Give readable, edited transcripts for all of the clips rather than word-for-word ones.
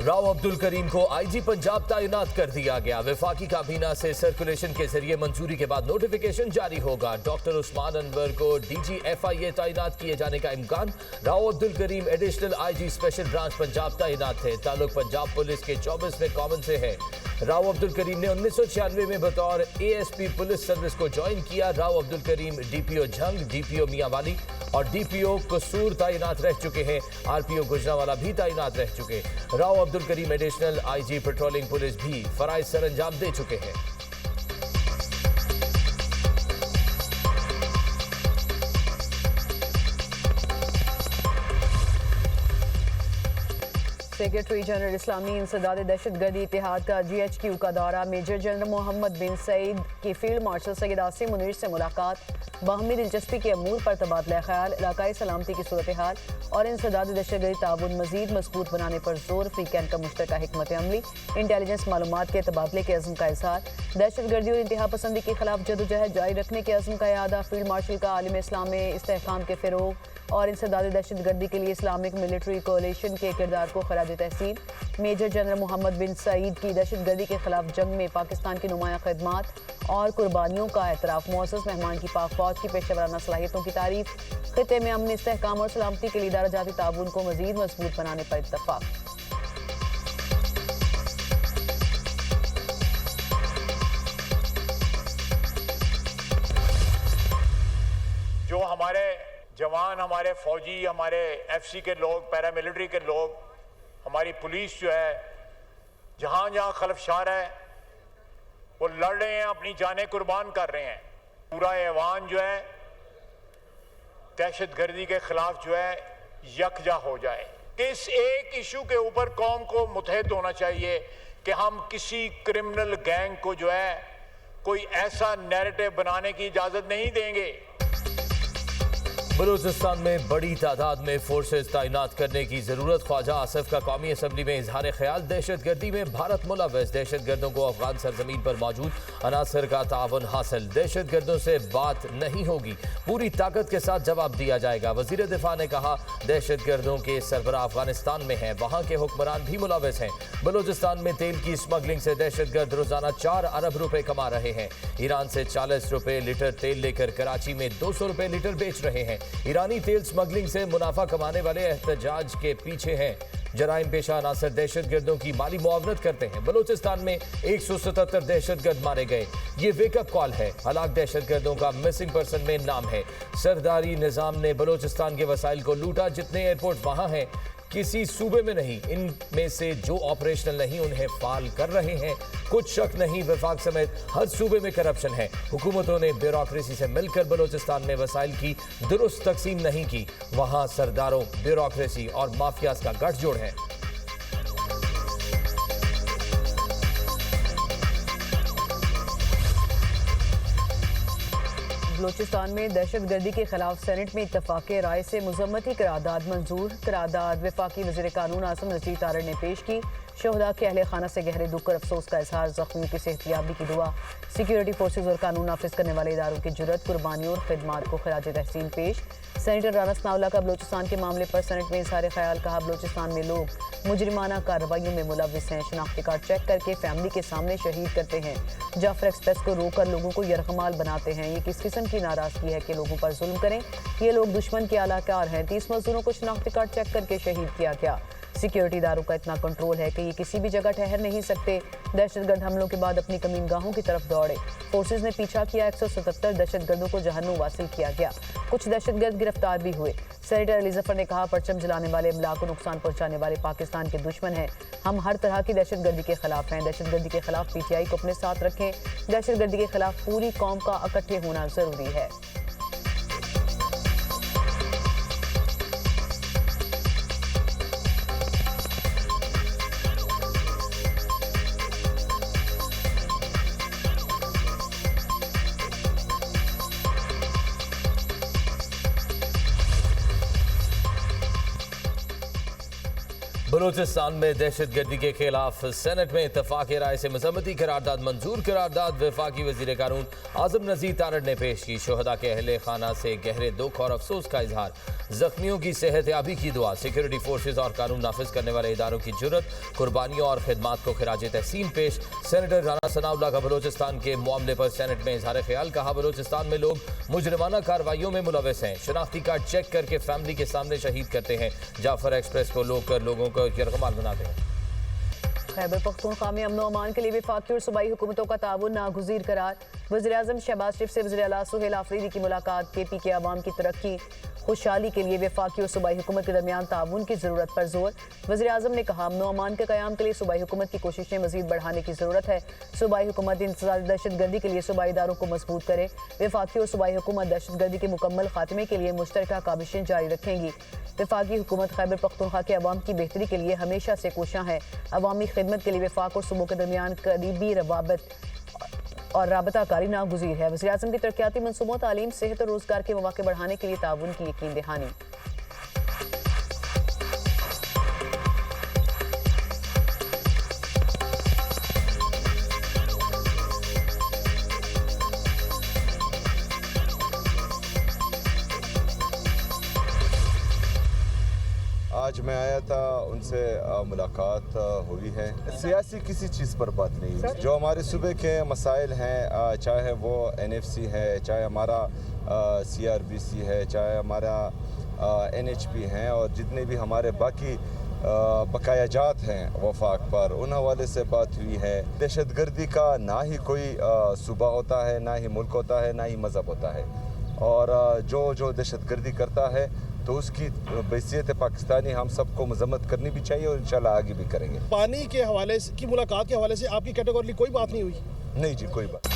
राव अब्दुल करीम को आईजी पंजाब तैनात कर दिया गया। वफाकी काबीना से सर्कुलेशन के जरिए मंजूरी के बाद नोटिफिकेशन जारी होगा। डॉक्टर उस्मान अनवर को डीजी FIA तैनात किए जाने का इम्कान। Rao Abdul Karim additional IG special branch Punjab तैनात थे। ताल्लुक पंजाब पुलिस के 24वें कॉमन से है। राव अब्दुल करीम ने 1996 में बतौर ASP पुलिस सर्विस को ज्वाइन किया। राव अब्दुल करीम DPO झंग, DPO मियांवाली और DPO कसूर तैनात रह चुके हैं। RPO गुजरावाला भी तैनात रह चुके। Rao Abdul Karim additional IG patrolling police भी फराइज सर अंजाम दे चुके हैं। सेक्रेटरी जनरल इस्लामी इंसदाद दहशतगर्दी इतिहाद का GHQ का दौरा। मेजर जनरल मोहम्मद बिन सईद की फील्ड मार्शल सैयद आसिम मुनीर से मुलाकात। बाहमी दिलचस्पी के अमूर पर तबादला ख्याल, इलाकाई सलामती की सूरत हाल और इंसदाद दहशतगर्दी ताउन मजीद मजबूत बनाने पर जोर। फ्री कैंप का मुश्तरका हिकमत अमली, इंटेलिजेंस मालूमात के तबादले के अज़्म का इज़हार। दहशतगर्दी और इंतहा पसंदी के खिलाफ जदोजहद जारी रखने के अज़्म का यादा। फील्ड मार्शल का आलिम इस्लाम में इस्तेहकाम के फ़रोग़ और इंसदाद दहशतगर्दी के लिए इस्लामिक मिलिट्री कोalition के किरदार को खराज तहसीन। मेजर जनरल मोहम्मद बिन सईद की दहशतगर्दी के खिलाफ जंग में पाकिस्तान की नुमाया खदमात और कुर्बानियों का एतराफ़। मुअज़्ज़ज़ मेहमान की पाक फ़ौज की पेशेवराना सलाहियतों की तारीफ। ख़ित्ते में अमन, इस्तेहकाम और सलामती के लिए इदारा जाती ताउन को मज़ीद मजबूत बनाने पर इत्तफ़ाक़। जो हमारे जवान, हमारे फौजी, हमारे FC के लोग, पैरामिलिट्री के लोग, हमारी पुलिस जो है जहाँ जहाँ खलफशार है वो लड़ रहे हैं, अपनी जानें कुर्बान कर रहे हैं। पूरा ऐवान जो है दहशतगर्दी के खिलाफ जो है यकजा हो जाए। इस एक इशू के ऊपर कौम को मुत्तहिद होना चाहिए कि हम किसी क्रिमिनल गैंग को जो है कोई ऐसा नैरेटिव बनाने की इजाज़त नहीं देंगे। बलूचिस्तान में बड़ी तादाद में फोर्सेज तैनात करने की जरूरत। ख्वाजा आसिफ का कौमी असम्बली में इजहार ख्याल। दहशतगर्दी में भारत मुलव्वस, दहशतगर्दों को अफगान सरजमीन पर मौजूद अनासर का तावन हासिल। दहशतगर्दों से बात नहीं होगी, पूरी ताकत के साथ जवाब दिया जाएगा। वजीर दिफा ने कहा दहशतगर्दों के सरबराह अफगानिस्तान में हैं, वहाँ के हुक्मरान भी मुलव्वस हैं। बलूचिस्तान में तेल की स्मगलिंग से दहशतगर्द रोजाना 4 अरब रुपए कमा रहे हैं। ईरान से 40 रुपए लीटर तेल लेकर कराची में 200 रुपए लीटर बेच रहे हैं। ईरानी तेल स्मगलिंग से मुनाफा कमाने वाले एहतजाज के पीछे हैं। जराइम पेशा अनासर दहशतगर्दों की माली मुआवनत करते हैं। बलूचिस्तान में 177 दहशतगर्द मारे गए। ये वेकअप कॉल है। हलाक दहशतगर्दों का मिसिंग पर्सन में नाम है। सरदारी निजाम ने बलूचिस्तान के वसाइल को लूटा। जितने एयरपोर्ट वहां हैं किसी सूबे में नहीं। इनमें से जो ऑपरेशनल नहीं उन्हें फाल कर रहे हैं। कुछ शक नहीं, वफाक समेत हर सूबे में करप्शन है। हुकूमतों ने ब्यूरोक्रेसी से मिलकर बलूचिस्तान में वसाइल की दुरुस्त तकसीम नहीं की। वहां सरदारों, ब्यूरोक्रेसी और माफियाज का गठजोड़ है। बलूचिस्तान में दहशतगर्दी के खिलाफ सेनेट में इत्तफाक़ राय से मुज़म्मती करारदाद मंजूर। करारदाद वफाकी वज़ीर कानून आसिम नज़ीर तारड़ ने पेश की। शोहदा के अहले खाना से गहरे दुख और अफसोस का इजहार, ज़ख्मियों की सेहतयाबी की दुआ। सिक्योरिटी फोर्सेज और कानून नाफिज करने वाले इदारों की जुर्रत, कुर्बानियों और खिदमात को खराज तहसीन पेश। सेनेटर राना सनाउल्लाह का बलूचिस्तान के मामले पर सेनेट में इजहार ख्याल। कहा बलूचिस्तान में लोग मुजरिमाना कार्रवाइयों में मुलव्वस हैं। शनाख्ती कार्ड चेक करके फैमिली के सामने शहीद करते हैं। जाफर एक्सप्रेस को रोककर लोगों को यरगमाल बनाते हैं। ये किस किस्म की नाराजगी है कि लोगों पर जुल्म करें। ये लोग दुश्मन के आलाकार हैं। 30 मजदूरों को शनाख्ती कार्ड चेक करके शहीद किया गया। सिक्योरिटी इदारों का इतना कंट्रोल है कि ये किसी भी जगह ठहर नहीं सकते। दहशतगर्द हमलों के बाद अपनी कमीनगाहों की तरफ दौड़े। फोर्सेज ने पीछा किया। 177 दहशतगर्दों को जहन्नुम वासिल किया गया। कुछ दहशतगर्द गिरफ्तार भी हुए। सेनेटर अली जफर ने कहा परचम जलाने वाले, इमलाक को नुकसान पहुंचाने वाले पाकिस्तान के दुश्मन हैं। हम हर तरह की दहशतगर्दी के खिलाफ हैं। दहशतगर्दी के खिलाफ PTI को अपने साथ रखें। दहशतगर्दी के खिलाफ पूरी कौम का इकट्ठे होना जरूरी है। बलूचिस्तान में दहशतगर्दी के खिलाफ सेनेट में इत्तफाक राय से मजम्मती करारदाद मंजूर। करारदाद वफाकी वजीर कानून आजम नज़ीर तारड़ ने पेश की। शोहदा के अहले खाना से गहरे दुख और अफसोस का इजहार। जख्मियों की सेहतयाबी की दुआ। सिक्योरिटी फोर्सेज और कानून नाफिज करने वाले इदारों की जुर्रत, कुर्बानियों और खिदमात को खिराज तहसीन पेश। सेनेटर राना सनाउल्लाह का बलूचिस्तान के मामले पर सेनेट में इजहार ख्याल। कहा, बलूचिस्तान में लोग मुजरिमाना कार्रवाइयों में मुलविस हैं। शनाख्ती कार्ड चेक करके फैमिली के सामने शहीद करते हैं। जाफर एक्सप्रेस को लोगों को यरगमाल बनाते हैं। खैबर पख्तूनख्वा में अमन अमान के लिए वफाकी और सूबाई हुकूमतों का ताउन नागुज़ीर करार। वज़ीर-ए-आज़म शहबाज शरीफ से वज़ीर आला सुहेल आफरीदी की मुलाकात। KP के अवाम की तरक्की खुशहाली के लिए वफाकी और सूबाई हुकूमत के दरमियान ताउन की ज़रूरत पर जोर। वज़ीर-ए-आज़म ने कहा, अमन अमान के क़याम के लिए सूबाई हुकूमत की कोशिशें मज़ीद बढ़ाने की ज़रूरत है। सूबाई हुकूमत इंतज़ारी दहशतगर्दी के लिए सूबाई इदारों को मजबूत करे। वफाकी और सूबाई हुकूमत दहशतगर्दी के मुकम्मल खात्मे के लिए मुश्तरका काबिशें जारी रखेंगी। वफाकी हुकूमत खैबर पख्तूनख्वा के अवाम की बेहतरी के लिए हमेशा से कोशां है। अवामी खिदमत के लिए वफाक और सूबों के दरमियान करीबी रवाबत और राबताकारी नागुज़ीर है। वज़ीर-ए-आज़म की तरक्याती मनसूबों, तालीम, सेहत और रोज़गार के मौके बढ़ाने के लिए ताउन की यकीन दहानी। आज मैं आया था, उनसे मुलाकात हुई है। सियासी किसी चीज़ पर बात नहीं। जो हमारे सूबे के मसाइल हैं, चाहे वो NFC है, चाहे हमारा CRBC है, चाहे हमारा NHP हैं, और जितने भी हमारे बाकी बकायाजात हैं वफाक पर, उन हवाले से बात हुई है। दहशतगर्दी का ना ही कोई सूबा होता है, ना ही मुल्क होता है, ना ही मज़हब होता है। और जो दहशतगर्दी करता है तो उसकी बैसियत पाकिस्तानी हम सबको मजम्मत करनी भी चाहिए और इंशाल्लाह आगे भी करेंगे। पानी के हवाले की मुलाकात के हवाले से आपकी कैटेगरी कोई बात नहीं हुई? नहीं जी, कोई बात।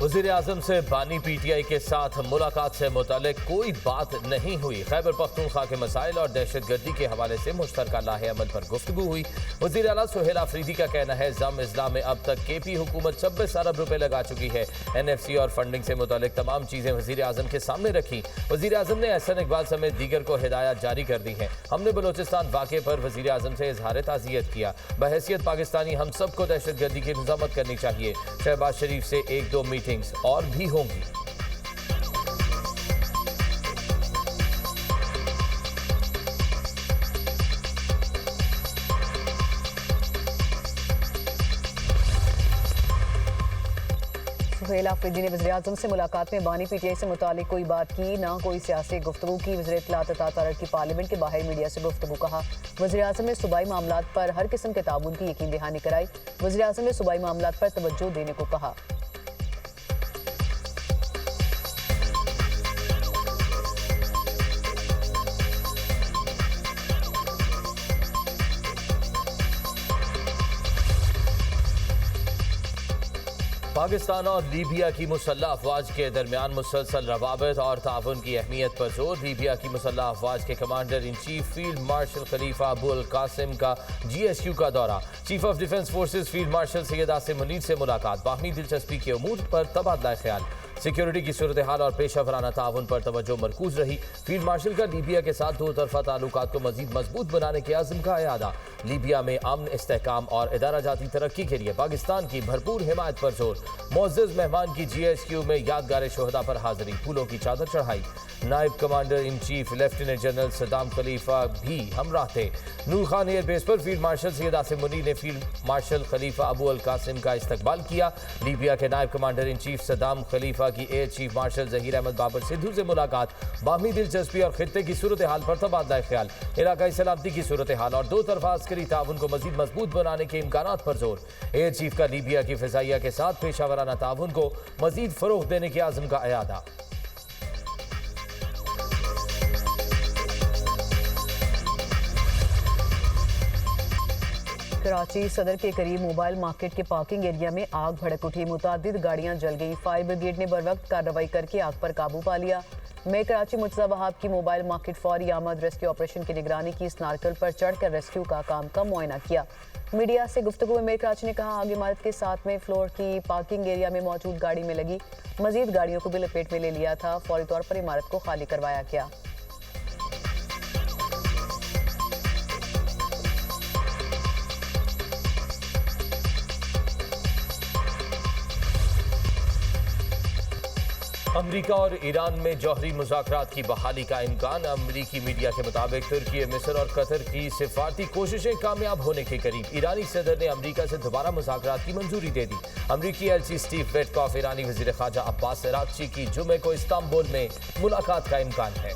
वज़ीर-ए-आज़म से बानी PTI के साथ मुलाकात से मुतालिक कोई बात नहीं हुई। खैबर पख्तूनख्वा के मसाइल और दहशतगर्दी के हवाले से मुश्तरका लाहे अमल पर गुफ्तगू हुई। वज़ीर आला सुहेल आफरीदी का कहना है, जम इज़्ला में अब तक KP हुकूमत 26 अरब रुपए लगा चुकी है। NFC और फंडिंग से मुतालिक तमाम चीज़ें वज़ीर-ए-आज़म के सामने रखी। वज़ीर-ए-आज़म ने एहसन इकबाल समेत दीगर को हिदायत जारी कर दी हैं। हमने बलूचिस्तान वाक़े पर वज़ीर-ए-आज़म से इजहार ताज़ियत किया। बहैसियत पाकिस्तानी हम सबको दहशतगर्दी की मज़म्मत करनी चाहिए। शहबाज शरीफ से 1-2 मीटिंग्स और भी होंगी। सुहेल आफरीदी ने वज़ीर-ए-आज़म से मुलाकात में बानी PTI से मुतालिक कोई बात की, ना कोई सियासी गुफ्तगू की। वज़ीर इत्तलात अता तारड़ की पार्लियामेंट के बाहर मीडिया से गुफ्तगू। कहा, वज़ीर-ए-आज़म ने सूबाई मामलात पर हर किस्म के ताउन की यकीन दहानी कराई। वज़ीर-ए-आज़म ने सूबाई मामलात पर तवज्जो देने को कहा। पाकिस्तान और लीबिया की मुसल्लह अफवाज के दरमियान मुसलसल रवाबत और ताउन की अहमियत पर जोर। लीबिया की मुसल्लह अफवाज के commander in chief field marshal Khalifa Abul Qasim का GSQ का दौरा। Chief of defence forces field marshal Syed Asim Munir से मुलाकात। बाहमी दिलचस्पी के उमूर पर तबादला ख्याल। सिक्योरिटी की सूरत हाल और पेशा वराना ताउन पर तवज्जो मरकूज रही। फील्ड मार्शल का लीबिया के साथ दो तरफा ताल्लुकात को मजीद मजबूत बनाने के आज़म का इरादा। लीबिया में अमन, इस्तेहकाम और इदारा जाती तरक्की के लिए पाकिस्तान की भरपूर हिमायत पर जोर। मुअज़्ज़ज़ मेहमान की GSQ में यादगार शोहदा पर हाजिरी, फूलों की चादर चढ़ाई। नायब commander in chief lieutenant general Saddam Khalifa भी हमराह थे। नूर खान एयरबेस पर फील्ड मार्शल सैयद आसिम मुनीर ने field marshal Khalifa Abul Qasim का इस्तकबाल किया। लीबिया के नायब commander in chief Saddam Khalifa की air chief marshal Zaheer Ahmed Babar Sidhu से मुलाकात। बाहमी दिलचस्पी और खित्ते की सूरत हाल पर तबादला ख्याल। इलाकाई सलामती की सूरत हाल और दो तरफा अस्करी ताउन को मजीद मजबूत बनाने के इम्कानात पर जोर। एयर चीफ का लीबिया की फिजाइया के साथ पेशा वराना ताउन को मजीद फरोग देने के आज़म का इरादा। कराची सदर के करीब मोबाइल मार्केट के पार्किंग एरिया में आग भड़क उठी। मुतादिद गाड़ियां जल गईं। फायर ब्रिगेड ने बरवक्त कार्रवाई करके आग पर काबू पा लिया। मैं कराची मुर्तज़ा वहाब की मोबाइल मार्केट फौरी आमद रेस्क्यू ऑपरेशन की निगरानी की। स्नारकल पर चढ़कर रेस्क्यू का काम का मुआयना किया। मीडिया से गुफ्तगू में मेयर कराची ने कहा, आग इमारत के 7वें फ्लोर की पार्किंग एरिया में मौजूद गाड़ी में लगी। मजीद गाड़ियों को भी लपेट में ले लिया था। फौरी तौर पर इमारत को खाली करवाया गया। अमरीका और ईरान में जौहरी मुज़ाकरात की बहाली का इम्कान। अमरीकी मीडिया के मुताबिक तुर्की, मिस्र और कतर की सिफारती कोशिशें कामयाब होने के करीब। ईरानी सदर ने अमरीका से दोबारा मुज़ाकरात की मंजूरी दे दी। अमरीकी एलची स्टीव वेटकॉफ ईरानी वज़ीर ख़ारजा अब्बास अराग़ची की जुमे को इस्तांबुल में मुलाकात का इम्कान है।